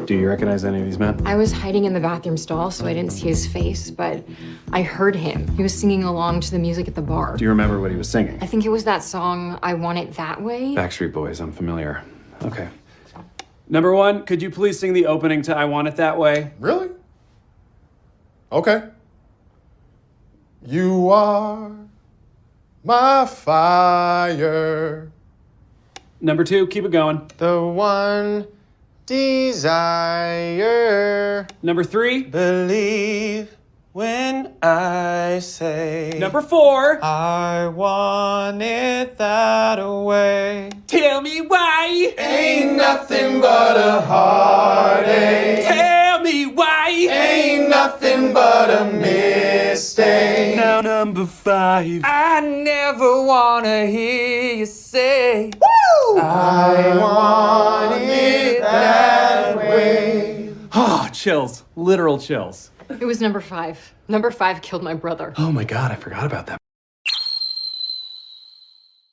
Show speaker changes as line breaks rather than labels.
Do you recognize any of these men?
I was hiding in the bathroom stall, so I didn't see his face, but I heard him. He was singing along to the music at the bar.
Do you remember what he was singing?
I think it was that song, I Want It That Way.
Backstreet Boys, I'm familiar. Okay. Number one, could you please sing the opening to I Want It That Way?
Really? Okay. You are my fire.
Number two, keep it going.
The one desire.
Number three.
Believe when I say.
Number four.
I want it that way.
Tell me why.
Ain't nothing but a heartache.
Tell me why.
Ain't nothing but a mistake.
Now number five.
I never wanna hear you say.
Woo!
I want it that way.
Oh, chills. Literal chills.
It was number 5. Number 5 killed my brother.
Oh my God, I forgot about that.